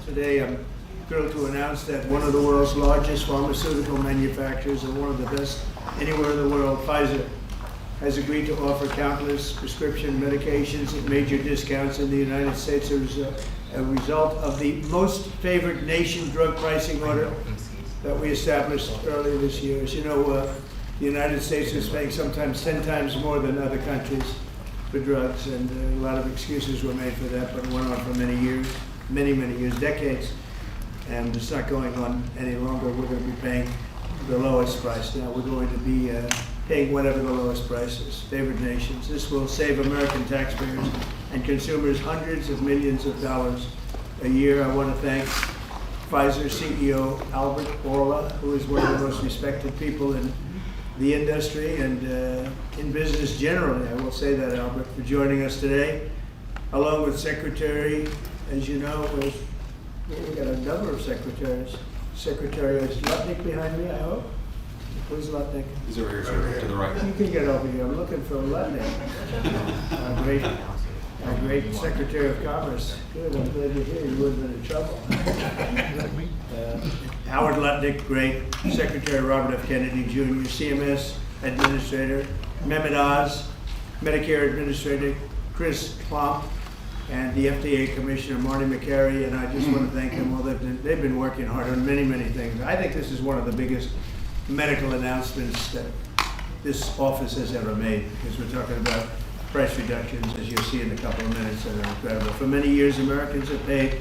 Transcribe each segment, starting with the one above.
Today I'm thrilled to announce that one of the world's largest pharmaceutical manufacturers and one of the best anywhere in the world, Pfizer, has agreed to offer countless prescription medications at major discounts in the United States as a result of the most favored nation drug pricing order that we established earlier this year. As you know, the United States is paying sometimes 10 times more than other countries for drugs, and a lot of excuses were made for that, but it went on for many years, many years, decades, and it's not going on any longer. We're going to be paying the lowest price now. We're going to be paying whatever the lowest price is, favored nations. This will save American taxpayers and consumers hundreds of millions of dollars a year. I want to thank Pfizer CEO Albert Bourla, who is one of the most respected people in the industry and in business generally. I will say that, Albert, for joining us today, along with Secretary, as you know, we've got a number of secretaries. Secretary is Lutnick behind me, I hope. Where's Lutnick? He's over here, sir, to the right. You can get over here. I'm looking for Lutnick. Our great Secretary of Commerce. Good, I'm glad you're here. You would have been in trouble. Howard Lutnick, great. Secretary Robert F. Kennedy Jr., CMS Administrator, Mehmet Oz, Medicare Administrator Chris Plump, and the FDA Commissioner Marty McCary, and I just want to thank them all. They've been working hard on many things. I think this is one of the biggest medical announcements that this office has ever made, because we're talking about price reductions, as you'll see in a couple of minutes, that are incredible. For many years, Americans have paid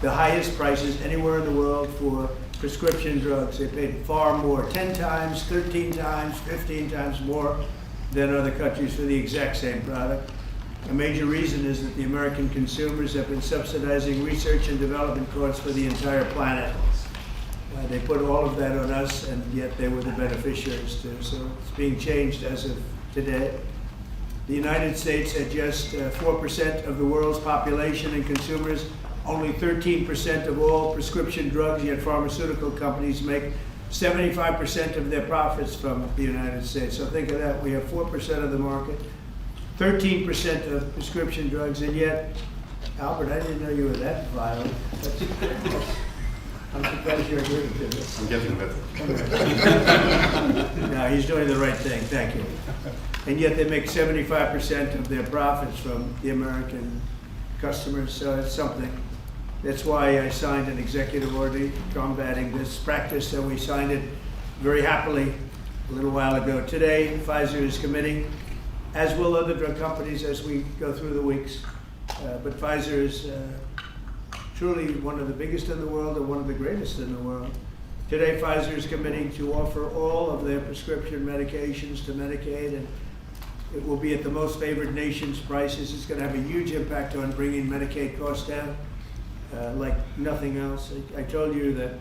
the highest prices anywhere in the world for prescription drugs. They paid far more, 10 times, 13 times, 15 times more than other countries for the exact same product. A major reason is that the American consumers have been subsidizing research and development costs for the entire planet. They put all of that on us, and yet they were the beneficiaries too. So it's being changed as of today. The United States at just 4% of the world's population and consumers, only 13% of all prescription drugs, yet pharmaceutical companies make 75% of their profits from the United States. So think of that. We have 4% of the market, 13% of prescription drugs, and yet, Albert, I didn't know you were that violent. I'm surprised you're agreeing to this. I'm getting better. No, he's doing the right thing, thank you. And yet they make 75% of their profits from the American customers, so it's something. That's why I signed an executive order combating this practice, and we signed it very happily a little while ago. Today, Pfizer is committing, as will other drug companies as we go through the weeks, but Pfizer is truly one of the biggest in the world and one of the greatest in the world. Today, Pfizer is committing to offer all of their prescription medications to Medicaid, and it will be at the most favored nation's prices. It's going to have a huge impact on bringing Medicaid costs down like nothing else. I told you that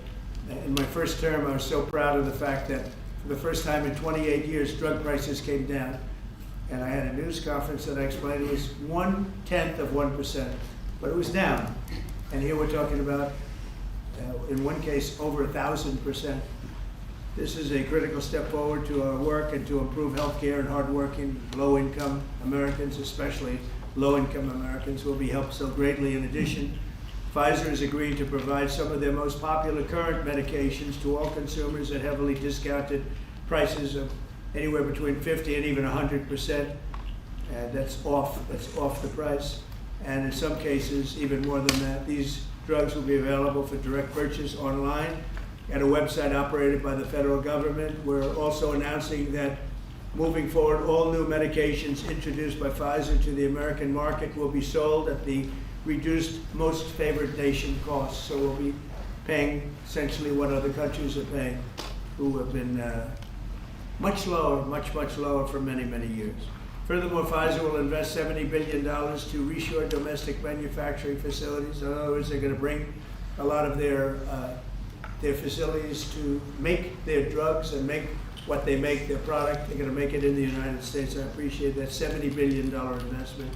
in my first term, I was so proud of the fact that for the first time in 28 years, drug prices came down. And I had a news conference that I explained it was 1/10 of 1%, but it was down. And here we're talking about, in one case, over 1,000%. This is a critical step forward to our work and to improve health care, and hardworking, low-income Americans, especially low-income Americans, will be helped so greatly. In addition, Pfizer is agreeing to provide some of their most popular current medications to all consumers at heavily discounted prices of anywhere between 50 and even 100%. And that's off the price. And in some cases, even more than that. These drugs will be available for direct purchase online at a website operated by the federal government. We're also announcing that moving forward, all new medications introduced by Pfizer to the American market will be sold at the reduced most favored nation costs. So we'll be paying essentially what other countries are paying, who have been much lower for many years. Furthermore, Pfizer will invest $70 billion to reshore domestic manufacturing facilities. In other words, they're going to bring a lot of their facilities to make their drugs and make what they make, their product. They're going to make it in the United States. I appreciate that $70 billion investment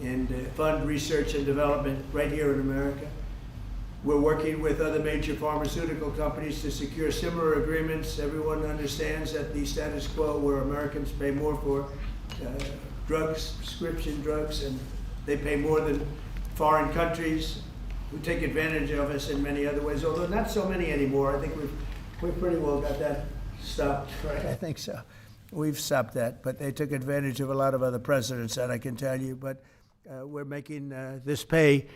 and fund research and development right here in America. We're working with other major pharmaceutical companies to secure similar agreements. Everyone understands that the status quo where Americans pay more for drugs, prescription drugs, and they pay more than foreign countries, who take advantage of us in many other ways, although not so many anymore. I think we've pretty well got that stopped, right? I think so. We've stopped that, but they took advantage of a lot of other presidents, that I can tell you. But we're making this pay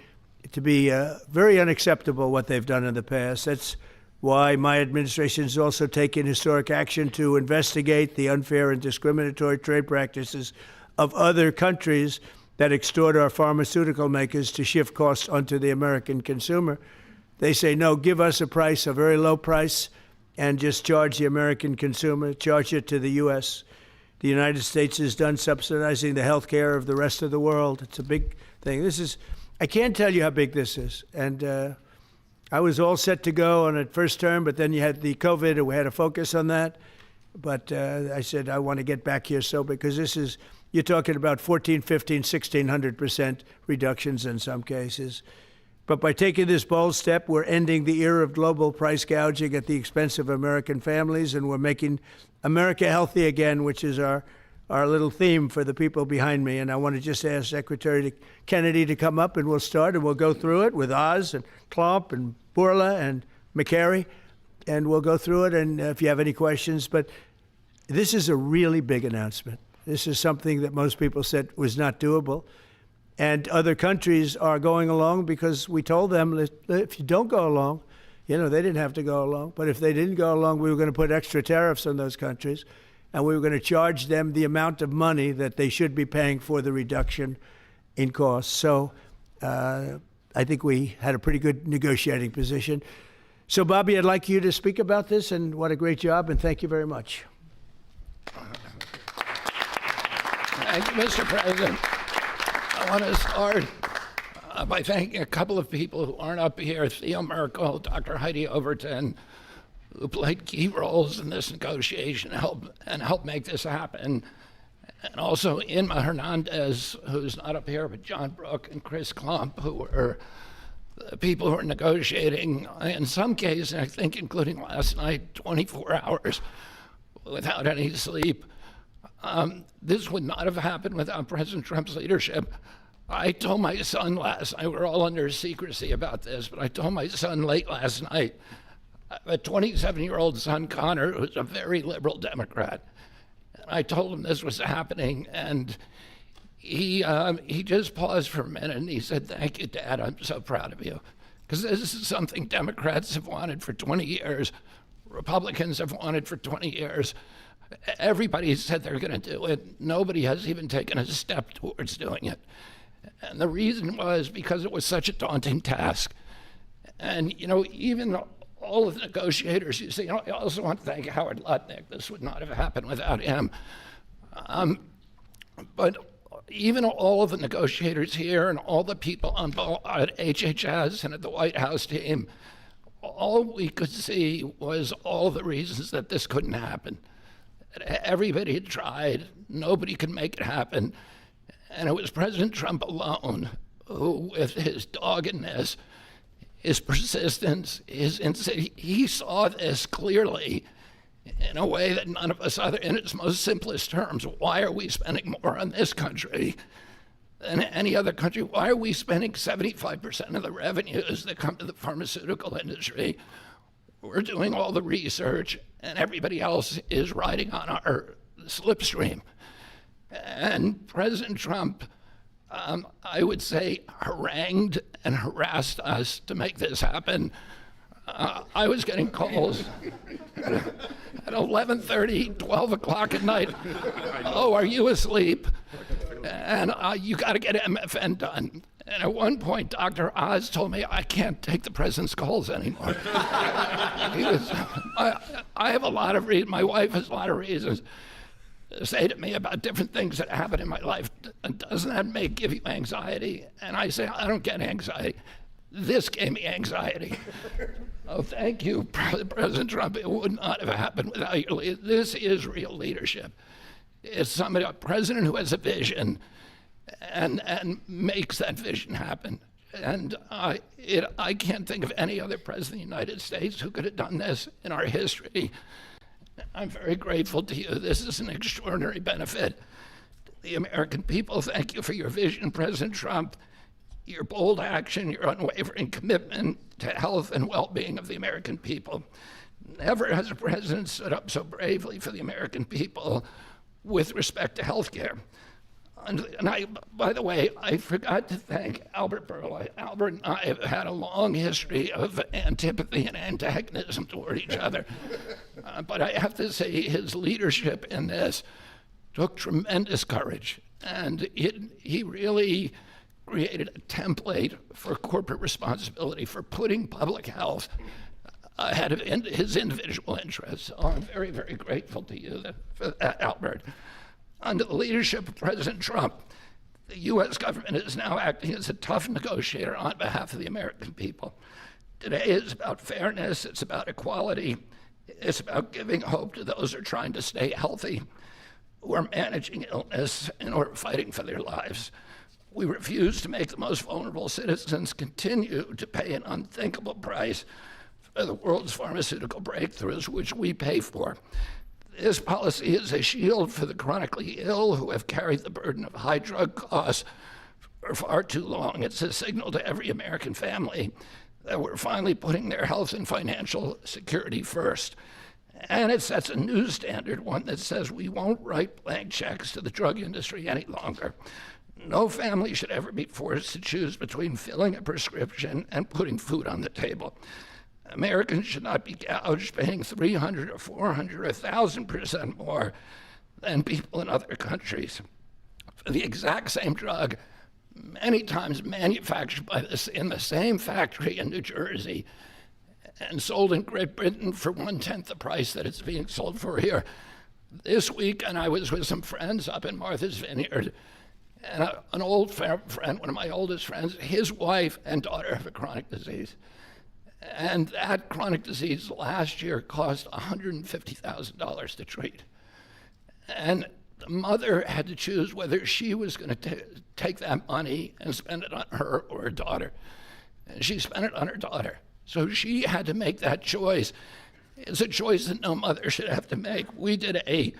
to be very unacceptable, what they've done in the past. That's why my administration has also taken historic action to investigate the unfair and discriminatory trade practices of other countries that extort our pharmaceutical makers to shift costs onto the American consumer. They say, no, give us a price, a very low price, and just charge the American consumer, charge it to the U.S. The United States is done subsidizing the health care of the rest of the world. It's a big thing. I can't tell you how big this is. And I was all set to go on a first term, but then you had the COVID, and we had to focus on that. But I said, I want to get back here because you're talking about 14, 15, 1,600% reductions in some cases. But by taking this bold step, we're ending the era of global price gouging at the expense of American families, and we're making America healthy again, which is our little theme for the people behind me. And I want to just ask Secretary Kennedy to come up, and we'll start, and we'll go through it with Oz and Klomp and Bourla and McCary, and we'll go through it, and if you have any questions. But this is a really big announcement. This is something that most people said was not doable. And other countries are going along because we told them, if you don't go along, they didn't have to go along. But if they didn't go along, we were going to put extra tariffs on those countries, and we were going to charge them the amount of money that they should be paying for the reduction in costs. So I think we had a pretty good negotiating position. So, Bobby, I'd like you to speak about this, and what a great job, and thank you very much. Thank you, Mr. President. I want to start by thanking a couple of people who aren't up here, Theo Merkel, Dr. Heidi Overton, who played key roles in this negotiation and helped make this happen. And also Inma Hernandez, who's not up here, but John Brook and Chris Klump, who were the people who were negotiating, in some cases, I think including last night, 24 hours without any sleep. This would not have happened without President Trump's leadership. I told my son last night, we're all under secrecy about this, but I told my son late last night, a 27-year-old son, Connor, who's a very liberal Democrat, and I told him this was happening, and he just paused for a minute, and he said, "Thank you, Dad, I'm so proud of you." Because this is something Democrats have wanted for 20 years, Republicans have wanted for 20 years. Everybody said they're going to do it. Nobody has even taken a step towards doing it. And the reason was because it was such a daunting task. And, even all of the negotiators, you see, I also want to thank Howard Lutnick. This would not have happened without him. But even all of the negotiators here and all the people at HHS and at the White House team, all we could see was all the reasons that this couldn't happen. Everybody had tried. Nobody could make it happen. And it was President Trump alone who, with his doggedness, his persistence, he saw this clearly in a way that none of us other, in its most simplest terms. Why are we spending more on this country than any other country? Why are we spending 75% of the revenues that come to the pharmaceutical industry? We're doing all the research, and everybody else is riding on our slipstream. And President Trump, I would say, harangued and harassed us to make this happen. I was getting calls at 11:30, 12 o'clock at night. "Oh, are you asleep? And you got to get MFN done." And at one point, Dr. Oz told me, "I can't take the president's calls anymore." I have a lot of reasons, my wife has a lot of reasons to say to me about different things that happen in my life. Doesn't that give you anxiety? And I say, I don't get anxiety. This gave me anxiety. Oh, thank you, President Trump. It would not have happened without your leadership. This is real leadership. It's a president who has a vision and makes that vision happen. And I can't think of any other president of the United States who could have done this in our history. I'm very grateful to you. This is an extraordinary benefit to the American people. Thank you for your vision, President Trump. your bold action, your unwavering commitment to health and well-being of the American people. Never has a president stood up so bravely for the American people with respect to health care. And by the way, I forgot to thank Albert Burla. Albert and I have had a long history of antipathy and antagonism toward each other. But I have to say his leadership in this took tremendous courage. And he really created a template for corporate responsibility, for putting public health ahead of his individual interests. So I'm very, very grateful to you for that, Albert. Under the leadership of President Trump, the U.S. government is now acting as a tough negotiator on behalf of the American people. Today is about fairness, it's about equality, it's about giving hope to those who are trying to stay healthy, who are managing illness and who are fighting for their lives. We refuse to make the most vulnerable citizens continue to pay an unthinkable price for the world's pharmaceutical breakthroughs, which we pay for. This policy is a shield for the chronically ill who have carried the burden of high drug costs for far too long. It's a signal to every American family that we're finally putting their health and financial security first. And it sets a new standard, one that says we won't write blank checks to the drug industry any longer. No family should ever be forced to choose between filling a prescription and putting food on the table. Americans should not be gouged paying 300 or 400 or 1,000% more than people in other countries for the exact same drug, many times manufactured in the same factory in New Jersey and sold in Great Britain for 1/10 the price that it's being sold for here. This week, and I was with some friends up in Martha's Vineyard, and an old friend, one of my oldest friends, his wife and daughter have a chronic disease. And that chronic disease last year cost $150,000 to treat. And the mother had to choose whether she was going to take that money and spend it on her or her daughter. And she spent it on her daughter. So she had to make that choice. It's a choice that no mother should have to make. We did a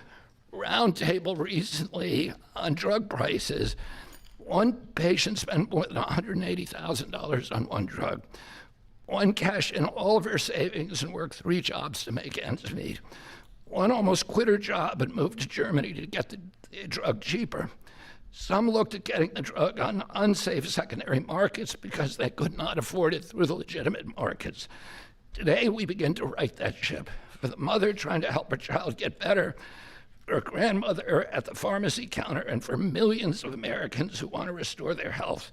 roundtable recently on drug prices. One patient spent more than $180,000 on one drug. One cashed in all of her savings and worked 3 jobs to make ends meet. One almost quit her job and moved to Germany to get the drug cheaper. Some looked at getting the drug on unsafe secondary markets because they could not afford it through the legitimate markets. Today, we begin to right that ship. For the mother trying to help her child get better, for a grandmother at the pharmacy counter, and for millions of Americans who want to restore their health.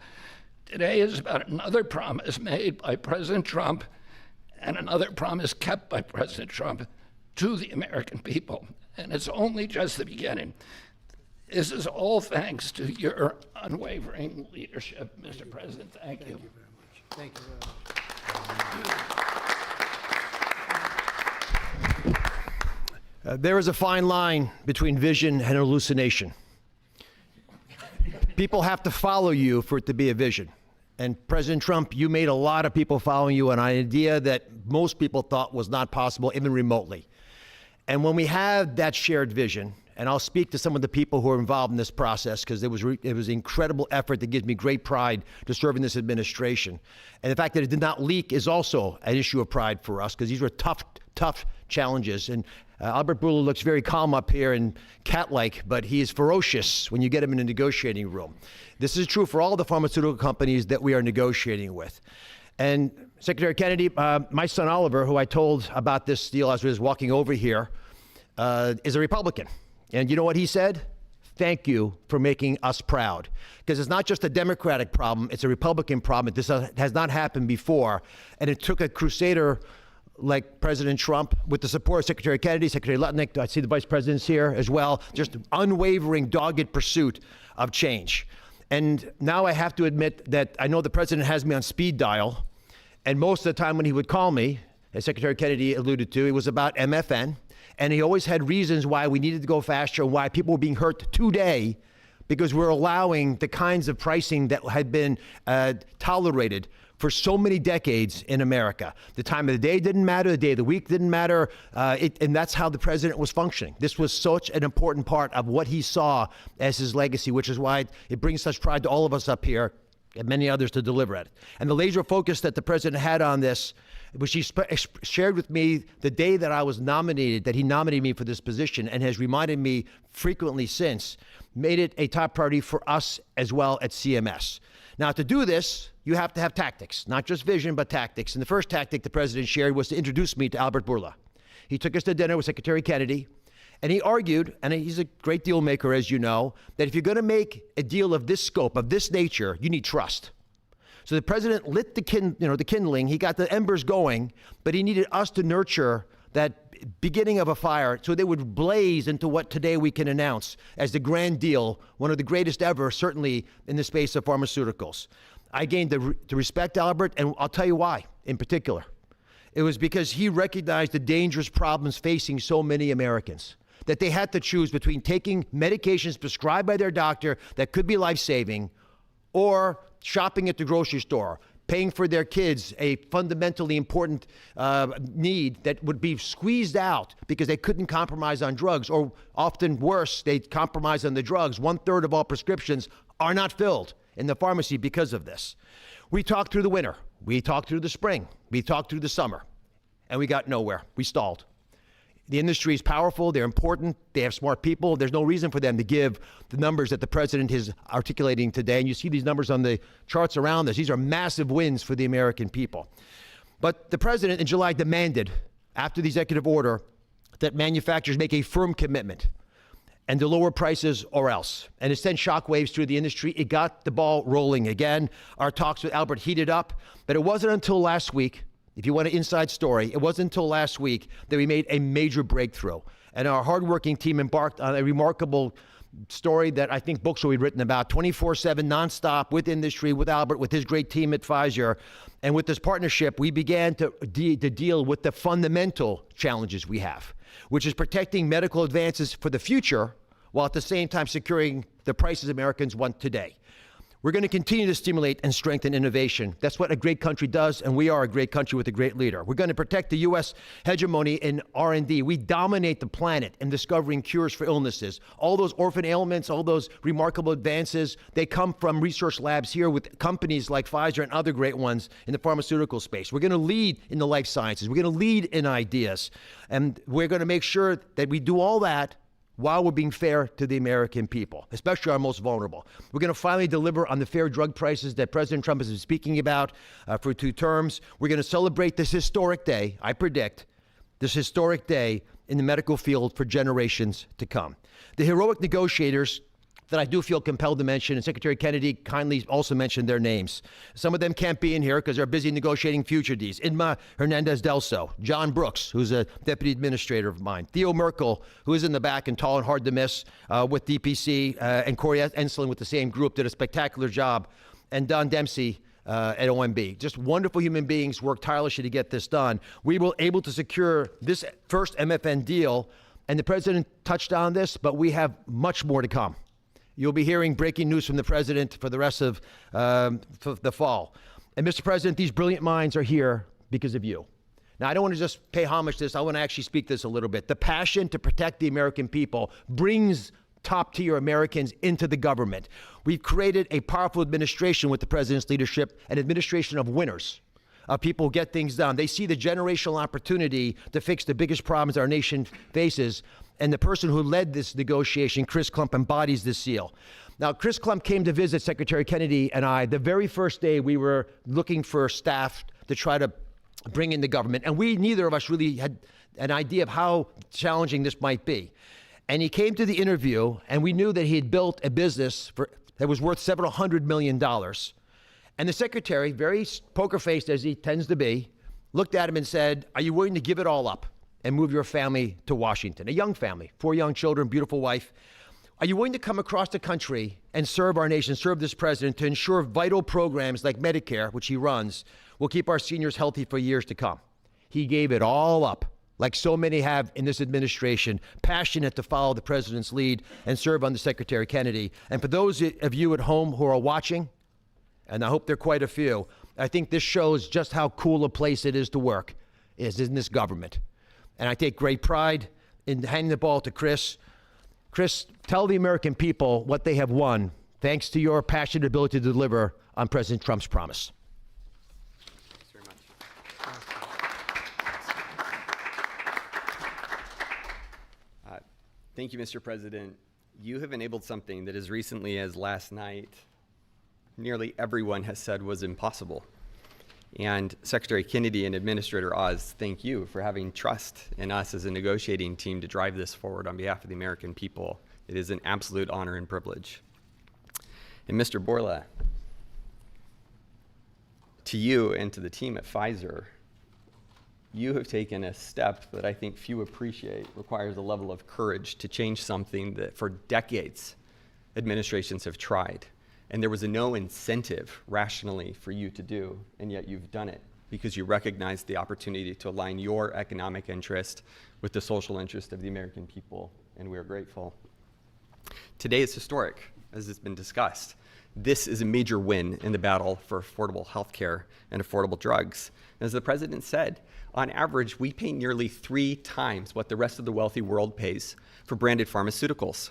Today is about another promise made by President Trump and another promise kept by President Trump to the American people. And it's only just the beginning. This is all thanks to your unwavering leadership, Mr. President. Thank you. Thank you very much. There is a fine line between vision and hallucination. People have to follow you for it to be a vision. And President Trump, you made a lot of people following you on an idea that most people thought was not possible, even remotely. And when we have that shared vision, and I'll speak to some of the people who are involved in this process because it was an incredible effort that gives me great pride to serve in this administration. And the fact that it did not leak is also an issue of pride for us because these were tough challenges. And Albert Bourla looks very calm up here and cat-like, but he is ferocious when you get him in a negotiating room. This is true for all the pharmaceutical companies that we are negotiating with. And Secretary Kennedy, my son Oliver, who I told about this deal as I was walking over here, is a Republican. And you know what he said? Thank you for making us proud. Because it's not just a Democratic problem, it's a Republican problem. This has not happened before. And it took a crusader like President Trump, with the support of Secretary Kennedy, Secretary Lutnick, I see the vice presidents here as well, just unwavering, dogged pursuit of change. And now I have to admit that I know the president has me on speed dial, and most of the time when he would call me, as Secretary Kennedy alluded to, it was about MFN, and he always had reasons why we needed to go faster and why people were being hurt today because we're allowing the kinds of pricing that had been tolerated for so many decades in America. The time of the day didn't matter, the day of the week didn't matter, and that's how the president was functioning. This was such an important part of what he saw as his legacy, which is why it brings such pride to all of us up here and many others to deliver it. And the laser focus that the president had on this, which he shared with me the day that I was nominated, that he nominated me for this position, and has reminded me frequently since, made it a top priority for us as well at CMS. Now, to do this, you have to have tactics, not just vision, but tactics. And the first tactic the president shared was to introduce me to Albert Bourla. He took us to dinner with Secretary Kennedy, and he argued, and he's a great deal maker, as you know, that if you're going to make a deal of this scope, of this nature, you need trust. So the president lit the kindling. He got the embers going, but he needed us to nurture that beginning of a fire so they would blaze into what today we can announce as the grand deal, one of the greatest ever, certainly in the space of pharmaceuticals. I gained to respect Albert, and I'll tell you why in particular. It was because he recognized the dangerous problems facing so many Americans, that they had to choose between taking medications prescribed by their doctor that could be life-saving, or shopping at the grocery store, paying for their kids a fundamentally important need that would be squeezed out because they couldn't compromise on drugs, or often worse, they compromise on the drugs. 1/3 of all prescriptions are not filled in the pharmacy because of this. We talked through the winter, we talked through the spring, we talked through the summer, and we got nowhere. We stalled. The industry is powerful, they're important, they have smart people. There's no reason for them to give the numbers that the president is articulating today. And you see these numbers on the charts around us. These are massive wins for the American people. But the president in July demanded, after the executive order, that manufacturers make a firm commitment and to lower prices or else. And it sent shockwaves through the industry. It got the ball rolling again. Our talks with Albert heated up, but it wasn't until last week, if you want an inside story, it wasn't until last week that we made a major breakthrough. And our hardworking team embarked on a remarkable story that I think books will be written about, 24/7, nonstop, with industry, with Albert, with his great team at Pfizer. And with this partnership, we began to deal with the fundamental challenges we have, which is protecting medical advances for the future, while at the same time securing the prices Americans want today. We're going to continue to stimulate and strengthen innovation. That's what a great country does, and we are a great country with a great leader. We're going to protect the U.S. hegemony in R&D. We dominate the planet in discovering cures for illnesses. All those orphan ailments, all those remarkable advances, they come from research labs here with companies like Pfizer and other great ones in the pharmaceutical space. We're going to lead in the life sciences. We're going to lead in ideas. And we're going to make sure that we do all that while we're being fair to the American people, especially our most vulnerable. We're going to finally deliver on the fair drug prices that President Trump has been speaking about for 2 terms. We're going to celebrate this historic day, I predict, this historic day in the medical field for generations to come. The heroic negotiators that I do feel compelled to mention, and Secretary Kennedy kindly also mentioned their names. Some of them can't be in here because they're busy negotiating future deals. Inma Hernandez-Delso, John Brooks, who's a deputy administrator of mine, Theo Merkel, who is in the back and tall and hard to miss with DPC, and Corey Enslin with the same group, did a spectacular job, and Don Dempsey at OMB. Just wonderful human beings, worked tirelessly to get this done. We were able to secure this first MFN deal, and the president touched on this, but we have much more to come. You'll be hearing breaking news from the president for the rest of the fall. And Mr. President, these brilliant minds are here because of you. Now, I don't want to just pay homage to this. I want to actually speak this a little bit. The passion to protect the American people brings top-tier Americans into the government. We've created a powerful administration with the president's leadership, an administration of winners. People who get things done. They see the generational opportunity to fix the biggest problems our nation faces. And the person who led this negotiation, Chris Klump, embodies this seal. Now, Chris Klump came to visit Secretary Kennedy and I the very first day we were looking for staff to try to bring in the government. And neither of us really had an idea of how challenging this might be. And he came to the interview, and we knew that he had built a business that was worth several $100 million. And the secretary, very poker-faced as he tends to be, looked at him and said, "Are you willing to give it all up and move your family to Washington?" A young family, 4 young children, beautiful wife. "Are you willing to come across the country and serve our nation, serve this president to ensure vital programs like Medicare, which he runs, will keep our seniors healthy for years to come?" He gave it all up, like so many have in this administration, passionate to follow the president's lead and serve under Secretary Kennedy. And for those of you at home who are watching, and I hope there are quite a few, I think this shows just how cool a place it is to work, is in this government. And I take great pride in handing the ball to Chris. Chris, tell the American people what they have won thanks to your passionate ability to deliver on President Trump's promise. Thanks very much. Thank you, Mr. President. You have enabled something that as recently as last night, nearly everyone has said was impossible. And Secretary Kennedy and Administrator Oz, thank you for having trust in us as a negotiating team to drive this forward on behalf of the American people. It is an absolute honor and privilege. And Mr. Borla, to you and to the team at Pfizer, you have taken a step that I think few appreciate, requires a level of courage to change something that for decades administrations have tried. And there was no incentive rationally for you to do, and yet you've done it because you recognize the opportunity to align your economic interest with the social interest of the American people, and we are grateful. Today is historic, as has been discussed. This is a major win in the battle for affordable health care and affordable drugs. As the president said, on average, we pay nearly 3 times what the rest of the wealthy world pays for branded pharmaceuticals.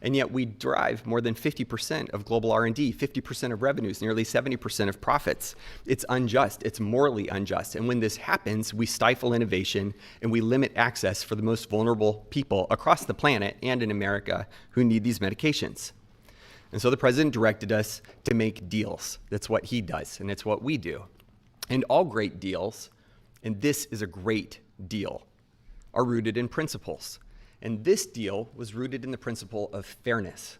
And yet we drive more than 50% of global R&D, 50% of revenues, nearly 70% of profits. It's unjust. It's morally unjust. And when this happens, we stifle innovation and we limit access for the most vulnerable people across the planet and in America who need these medications. And so the president directed us to make deals. That's what he does, and it's what we do. And all great deals, and this is a great deal, are rooted in principles. And this deal was rooted in the principle of fairness.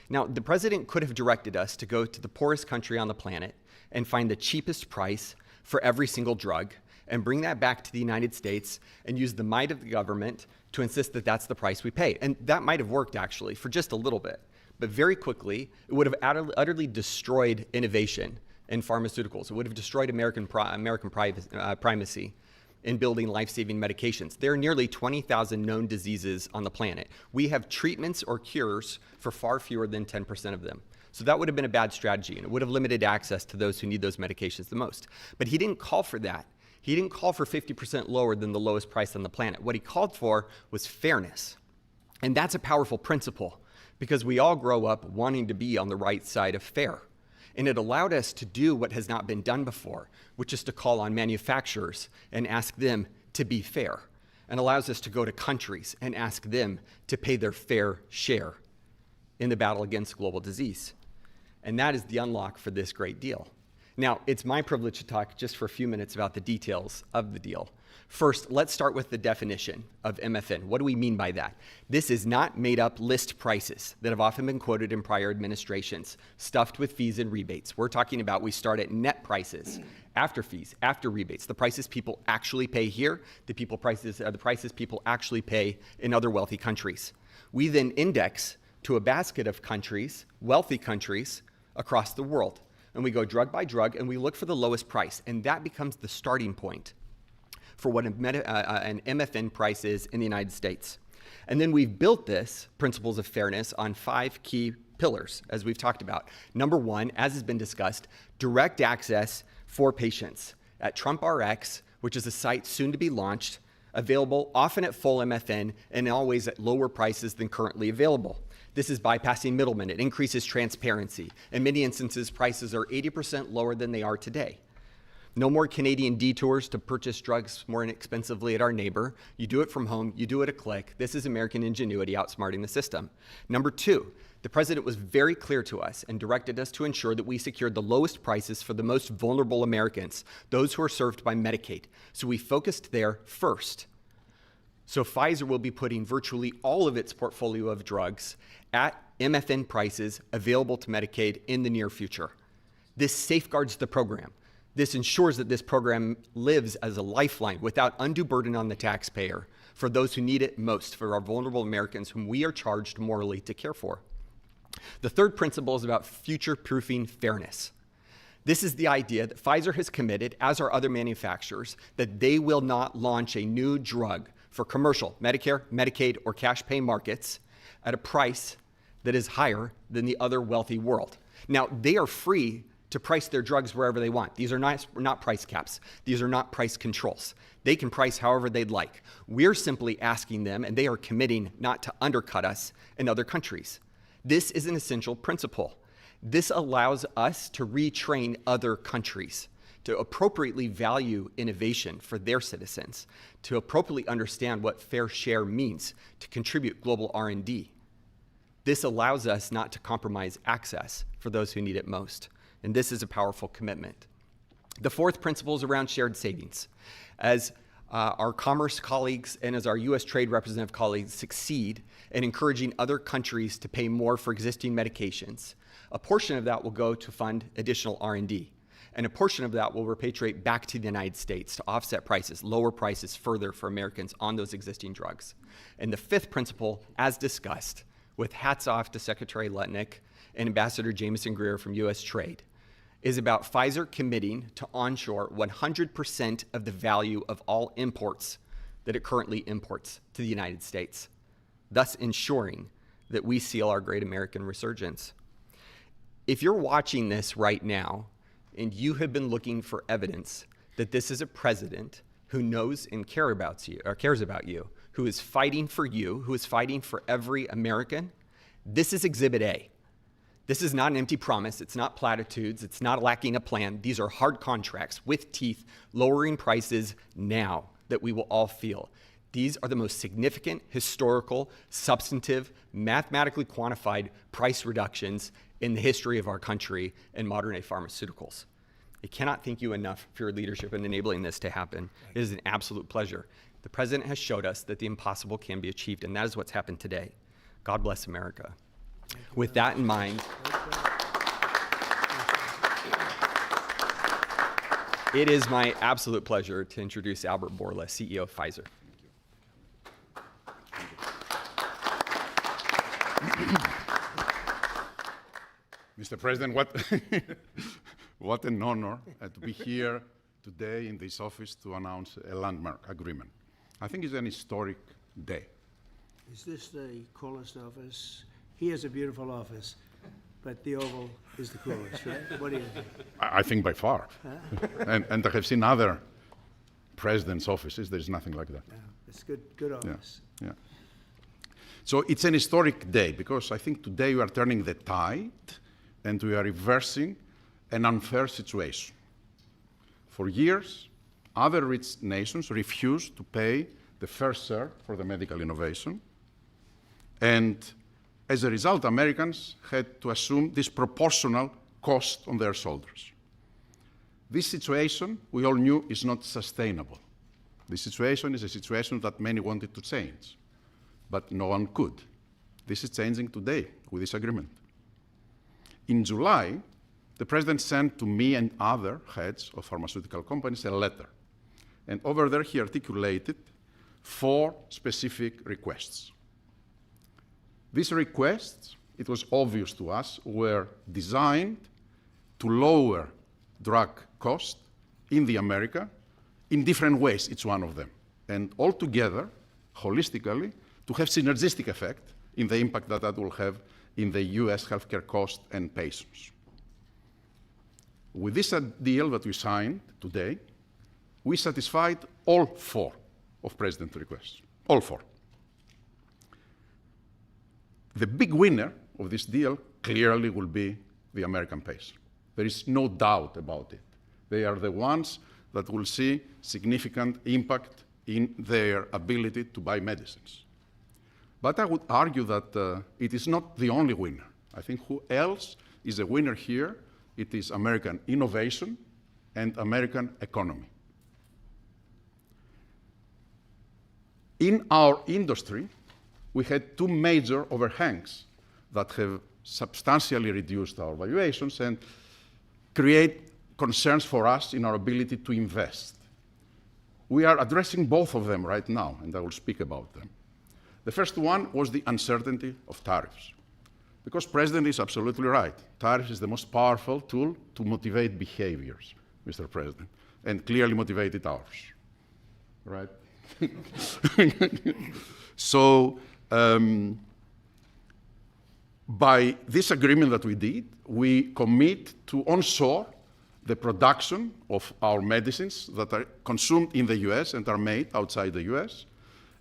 Now, the president could have directed us to go to the poorest country on the planet and find the cheapest price for every single drug and bring that back to the United States and use the might of the government to insist that that's the price we pay. And that might have worked, actually, for just a little bit. But very quickly, it would have utterly destroyed innovation in pharmaceuticals. It would have destroyed American primacy in building life-saving medications. There are nearly 20,000 known diseases on the planet. We have treatments or cures for far fewer than 10% of them. So that would have been a bad strategy, and it would have limited access to those who need those medications the most. But he didn't call for that. He didn't call for 50% lower than the lowest price on the planet. What he called for was fairness. And that's a powerful principle, because we all grow up wanting to be on the right side of fair. And it allowed us to do what has not been done before, which is to call on manufacturers and ask them to be fair, and allows us to go to countries and ask them to pay their fair share in the battle against global disease. And that is the unlock for this great deal. Now, it's my privilege to talk just for a few minutes about the details of the deal. First, let's start with the definition of MFN. What do we mean by that? This is not made-up list prices that have often been quoted in prior administrations, stuffed with fees and rebates. We're talking about we start at net prices, after fees, after rebates, the prices people actually pay here, the prices people actually pay in other wealthy countries. We then index to a basket of countries, wealthy countries, across the world. And we go drug by drug, and we look for the lowest price, and that becomes the starting point for what an MFN price is in the United States. And then we've built this principles of fairness on 5 key pillars, as we've talked about. Number 1, as has been discussed, direct access for patients at Trump RX, which is a site soon to be launched, available often at full MFN and always at lower prices than currently available. This is bypassing middlemen. It increases transparency. In many instances, prices are 80% lower than they are today. No more Canadian detours to purchase drugs more inexpensively at our neighbor. You do it from home. You do it a click. This is American ingenuity outsmarting the system. Number 2, the president was very clear to us and directed us to ensure that we secured the lowest prices for the most vulnerable Americans, those who are served by Medicaid. So we focused there first. So Pfizer will be putting virtually all of its portfolio of drugs at MFN prices available to Medicaid in the near future. This safeguards the program. This ensures that this program lives as a lifeline without undue burden on the taxpayer for those who need it most, for our vulnerable Americans whom we are charged morally to care for. The third principle is about future-proofing fairness. This is the idea that Pfizer has committed, as are other manufacturers, that they will not launch a new drug for commercial, Medicare, Medicaid, or cash pay markets at a price that is higher than the other wealthy world. Now, they are free to price their drugs wherever they want. These are not price caps. These are not price controls. They can price however they'd like. We're simply asking them, and they are committing not to undercut us in other countries. This is an essential principle. This allows us to retrain other countries to appropriately value innovation for their citizens, to appropriately understand what fair share means, to contribute global R&D. This allows us not to compromise access for those who need it most. And this is a powerful commitment. The fourth principle is around shared savings. As our commerce colleagues and as our US trade representative colleagues succeed in encouraging other countries to pay more for existing medications, a portion of that will go to fund additional R&D. And a portion of that will repatriate back to the United States to offset prices, lower prices further for Americans on those existing drugs. And the fifth principle, as discussed, with hats off to Secretary Lutnick and Ambassador Jameson Greer from US Trade, is about Pfizer committing to onshore 100% of the value of all imports that it currently imports to the United States, thus ensuring that we seal our great American resurgence. If you're watching this right now and you have been looking for evidence that this is a president who knows and cares about you, who is fighting for you, who is fighting for every American, this is Exhibit A. This is not an empty promise. It's not platitudes. It's not lacking a plan. These are hard contracts with teeth, lowering prices now that we will all feel. These are the most significant, historical, substantive, mathematically quantified price reductions in the history of our country in modern-day pharmaceuticals. I cannot thank you enough for your leadership in enabling this to happen. It is an absolute pleasure. The president has showed us that the impossible can be achieved, and that is what's happened today. God bless America. With that in mind, it is my absolute pleasure to introduce Albert Bourla, CEO of Pfizer. Mr. President, what an honor to be here today in this office to announce a landmark agreement. I think it's an historic day. Is this the coolest office? He has a beautiful office, but the Oval is the coolest, right? What do you think? I think by far. And I have seen other presidents' offices. There's nothing like that. Yeah, it's good office. Yeah. So it's an historic day because I think today we are turning the tide and we are reversing an unfair situation. For years, other rich nations refused to pay the fair share for the medical innovation. And as a result, Americans had to assume disproportional cost on their shoulders. This situation, we all knew, is not sustainable. This situation is a situation that many wanted to change, but no one could. This is changing today with this agreement. In July, the president sent to me and other heads of pharmaceutical companies a letter. And over there, he articulated 4 specific requests. These requests, it was obvious to us, were designed to lower drug cost in the America in different ways, each one of them. And altogether, holistically, to have synergistic effect in the impact that that will have in the US healthcare cost and patients. With this deal that we signed today, we satisfied all 4 of President's requests, all 4. The big winner of this deal clearly will be the American patient. There is no doubt about it. They are the ones that will see significant impact in their ability to buy medicines. But I would argue that it is not the only winner. I think who else is a winner here? It is American innovation and American economy. In our industry, we had 2 major overhangs that have substantially reduced our valuations and create concerns for us in our ability to invest. We are addressing both of them right now, and I will speak about them. The first one was the uncertainty of tariffs. Because President is absolutely right. Tariffs is the most powerful tool to motivate behaviors, Mr. President, and clearly motivated ours, right? So, by this agreement that we did, we commit to onshore the production of our medicines that are consumed in the US and are made outside the US.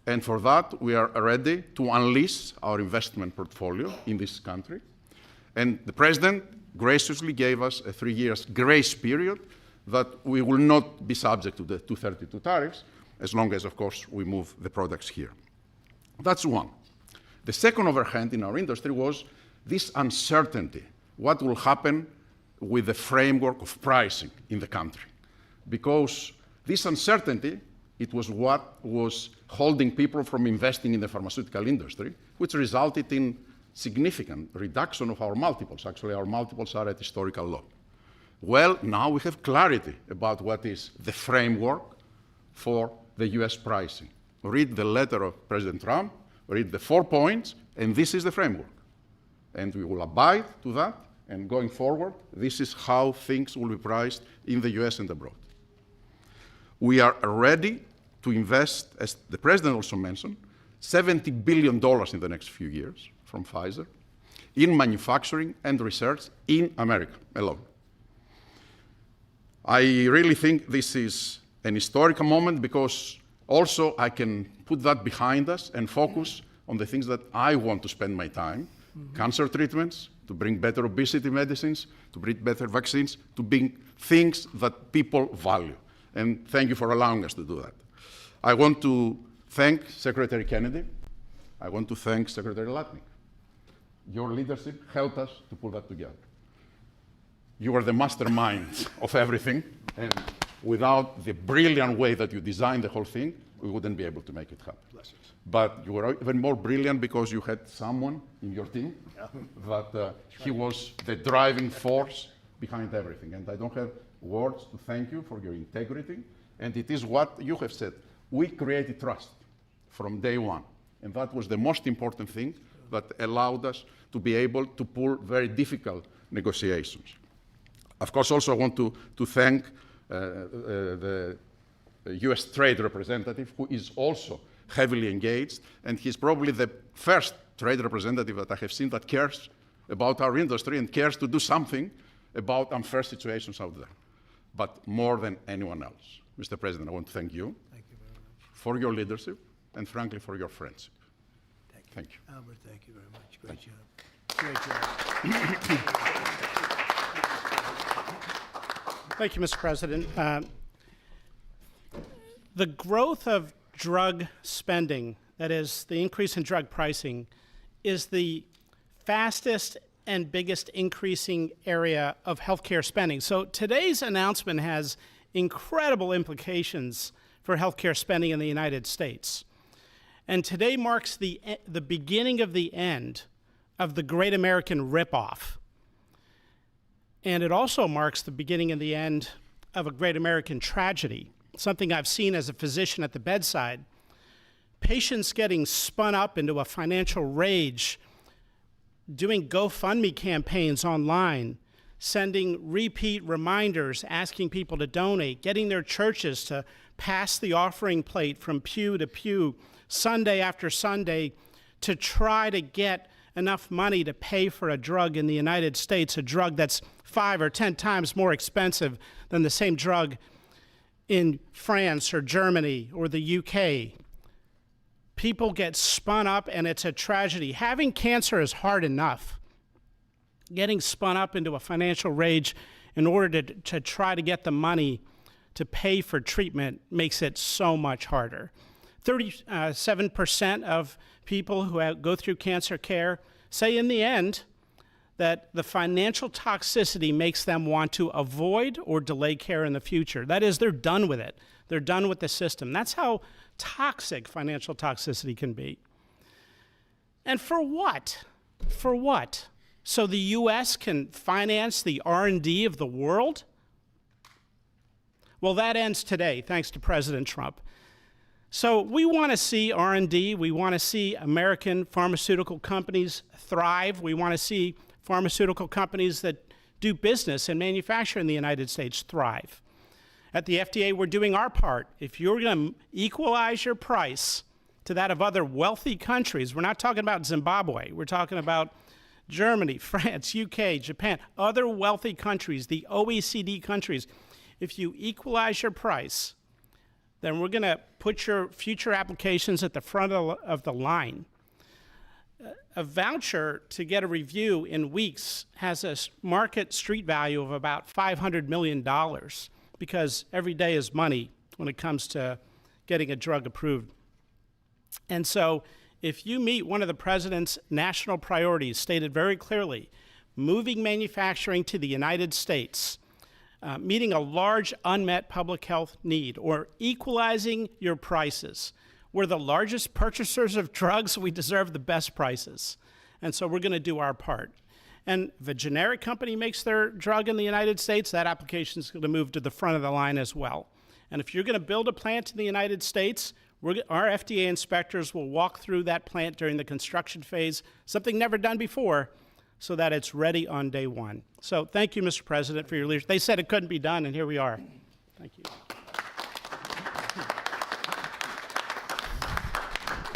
And for that, we are ready to unleash our investment portfolio in this country. And the president graciously gave us a 3 years grace period that we will not be subject to the 232 tariffs, as long as, of course, we move the products here. That's one. The second overhang in our industry was this uncertainty. What will happen with the framework of pricing in the country? Because this uncertainty, it was what was holding people from investing in the pharmaceutical industry, which resulted in significant reduction of our multiples. Actually, our multiples are at historical low. Well, now we have clarity about what is the framework for the US pricing. Read the letter of President Trump, read the 4 points, and this is the framework. And we will abide to that, and going forward, this is how things will be priced in the US and abroad. We are ready to invest, as the President also mentioned, $70 billion in the next few years from Pfizer in manufacturing and research in America alone. I really think this is an historical moment because also I can put that behind us and focus on the things that I want to spend my time, cancer treatments, to bring better obesity medicines, to bring better vaccines, to bring things that people value. And thank you for allowing us to do that. I want to thank Secretary Kennedy. I want to thank Secretary Latnik. Your leadership helped us to pull that together. You are the mastermind of everything, and without the brilliant way that you designed the whole thing, we wouldn't be able to make it happen. But you were even more brilliant because you had someone in your team that he was the driving force behind everything. And I don't have words to thank you for your integrity. And it is what you have said. We created trust from day one. And that was the most important thing that allowed us to be able to pull very difficult negotiations. Of course, also I want to thank the US trade representative, who is also heavily engaged, and he's probably the first trade representative that I have seen that cares about our industry and cares to do something about unfair situations out there, but more than anyone else. Mr. President, I want to thank you, for your leadership and, frankly, for your friendship. Thank you. Albert, thank you very much. Great job. Great job. Thank you, Mr. President. The growth of drug spending, that is, the increase in drug pricing, is the fastest and biggest increasing area of healthcare spending. So today's announcement has incredible implications for healthcare spending in the United States. And today marks the beginning of the end of the Great American Ripoff. And it also marks the beginning and the end of a great American tragedy, something I've seen as a physician at the bedside. Patients getting spun up into a financial rage, doing GoFundMe campaigns online, sending repeat reminders, asking people to donate, getting their churches to pass the offering plate from pew to pew, Sunday after Sunday, to try to get enough money to pay for a drug in the United States, a drug that's 5 or 10 times more expensive than the same drug in France or Germany or the UK. People get spun up, and it's a tragedy. Having cancer is hard enough. Getting spun up into a financial rage in order to try to get the money to pay for treatment makes it so much harder. 37% of people who go through cancer care say in the end that the financial toxicity makes them want to avoid or delay care in the future. That is, they're done with it. They're done with the system. That's how toxic financial toxicity can be. And for what? For what? So the U.S. can finance the R&D of the world? Well, that ends today, thanks to President Trump. So we want to see R&D. We want to see American pharmaceutical companies thrive. We want to see pharmaceutical companies that do business and manufacture in the United States thrive. At the FDA, we're doing our part. If you're going to equalize your price to that of other wealthy countries, we're not talking about Zimbabwe. We're talking about Germany, France, UK, Japan, other wealthy countries, the OECD countries. If you equalize your price, then we're going to put your future applications at the front of the line. a voucher to get a review in weeks has a market street value of about $500 million because every day is money when it comes to getting a drug approved. And so if you meet one of the president's national priorities stated very clearly, moving manufacturing to the United States, meeting a large unmet public health need, or equalizing your prices. We're the largest purchasers of drugs. We deserve the best prices. And so we're going to do our part. And if a generic company makes their drug in the United States, that application is going to move to the front of the line as well. And if you're going to build a plant in the United States, our FDA inspectors will walk through that plant during the construction phase, something never done before, so that it's ready on day one. So thank you, Mr. President, for your leadership. They said it couldn't be done, and here we are. Thank you.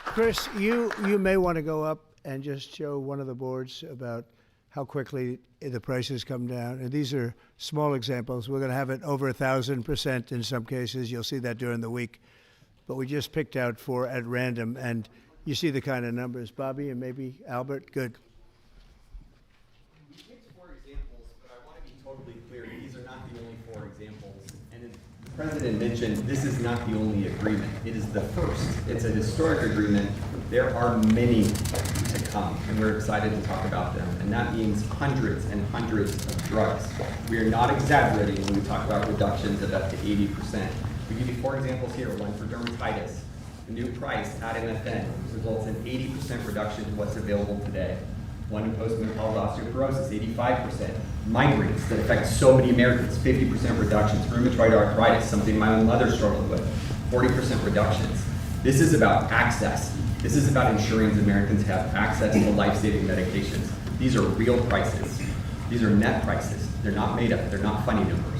Chris, you may want to go up and just show one of the boards about how quickly the prices come down. And these are small examples. We're going to have it over 1,000% in some cases. You'll see that during the week. But we just picked out 4 at random, and you see the kind of numbers. Bobby and maybe Albert, good. We picked 4 examples, but I want to be totally clear. These are not the only 4 examples. And the President mentioned this is not the only agreement. It is the first. It's a historic agreement. There are many to come, and we're excited to talk about them. And that means hundreds and hundreds of drugs. We are not exaggerating when we talk about reductions of up to 80%. We give you 4 examples here. One for dermatitis. The new price at MFN results in 80% reduction to what's available today. One in postmenopausal osteoporosis, 85%. Migraines that affect so many Americans, 50% reductions. Rheumatoid arthritis, something my own mother struggled with, 40% reductions. This is about access. This is about ensuring that Americans have access to life-saving medications. These are real prices. These are net prices. They're not made up. They're not funny numbers.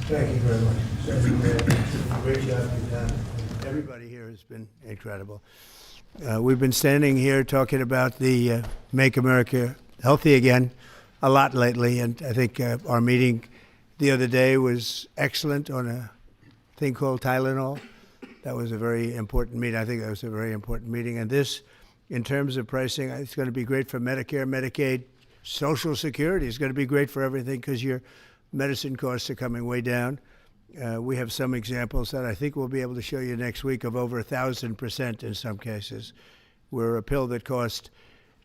Thank you very much. Great job you've done. Everybody here has been incredible. We've been standing here talking about the Make America Healthy Again a lot lately, and I think our meeting the other day was excellent on a thing called Tylenol. That was a very important meeting. I think that was a very important meeting. And this, in terms of pricing, it's going to be great for Medicare, Medicaid, Social Security. It's going to be great for everything because your medicine costs are coming way down. We have some examples that I think we'll be able to show you next week of over 1,000% in some cases, where a pill that cost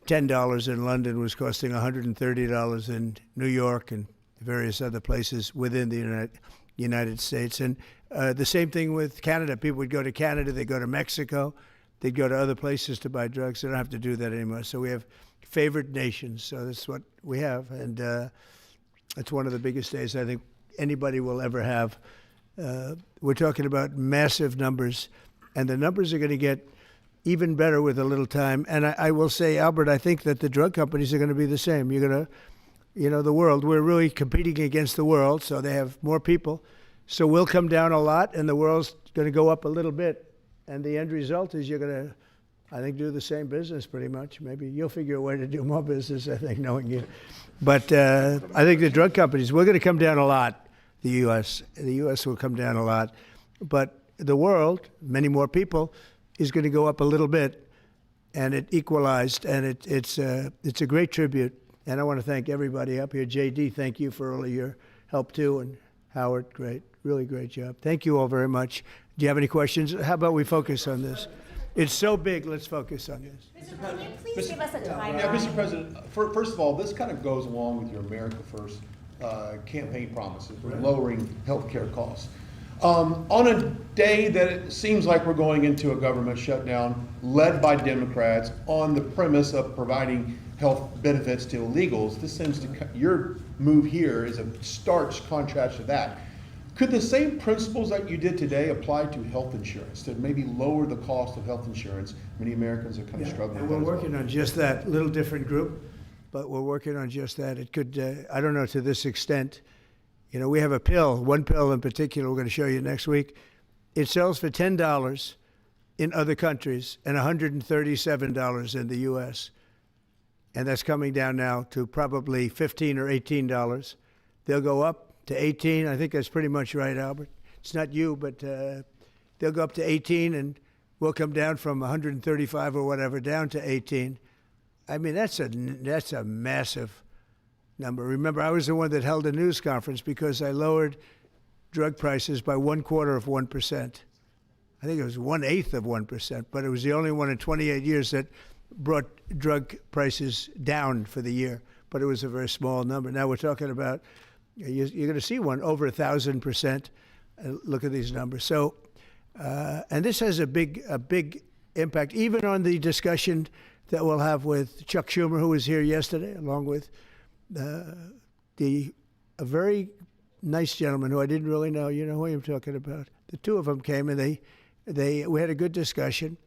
$10 in London was costing $130 in New York and various other places within the United States. And the same thing with Canada. People would go to Canada, they'd go to Mexico, they'd go to other places to buy drugs. They don't have to do that anymore. So we have favored nations. So that's what we have. And it's one of the biggest days I think anybody will ever have. We're talking about massive numbers, and the numbers are going to get even better with a little time. And I will say, Albert, I think that the drug companies are going to be the same. You're going to, the world, we're really competing against the world, so they have more people. So we'll come down a lot, and the world's going to go up a little bit. And the end result is you're going to, I think, do the same business pretty much. Maybe you'll figure a way to do more business, I think, knowing you. But I think the drug companies, we're going to come down a lot, the U.S. The U.S. will come down a lot. But the world, many more people, is going to go up a little bit. And it equalized, and it's a great tribute. And I want to thank everybody up here. J.D., thank you for all of your help, too. And Howard, great, really great job. Thank you all very much. Do you have any questions? How about we focus on this? It's so big, let's focus on this. Mr. President, can you please give us a timeline? Yeah, Mr. President, first of all, this kind of goes along with your America First campaign promises for lowering healthcare costs. On a day that it seems like we're going into a government shutdown led by Democrats on the premise of providing health benefits to illegals, this seems to, your move here is a stark contrast to that. Could the same principles that you did today apply to health insurance, to maybe lower the cost of health insurance? Many Americans are kind of struggling with that. And we're working on just that, little different group, but we're working on just that. It could, I don't know to this extent. We have a pill, one pill in particular we're going to show you next week. It sells for $10 in other countries and $137 in the U.S. And that's coming down now to probably $15 or $18. They'll go up to 18. I think that's pretty much right, Albert. It's not you, but they'll go up to 18, and will come down from 135 or whatever down to 18. I mean, that's a massive number. Remember, I was the one that held a news conference because I lowered drug prices by 1/4%. I think it was 1/8 of 1%, but it was the only one in 28 years that brought drug prices down for the year. But it was a very small number. Now we're talking about, you're going to see one over 1,000%. Look at these numbers. So, and this has a big impact, even on the discussion that we'll have with Chuck Schumer, who was here yesterday, along with a very nice gentleman who I didn't really know. You know who I'm talking about. The two of them came and we had a good discussion,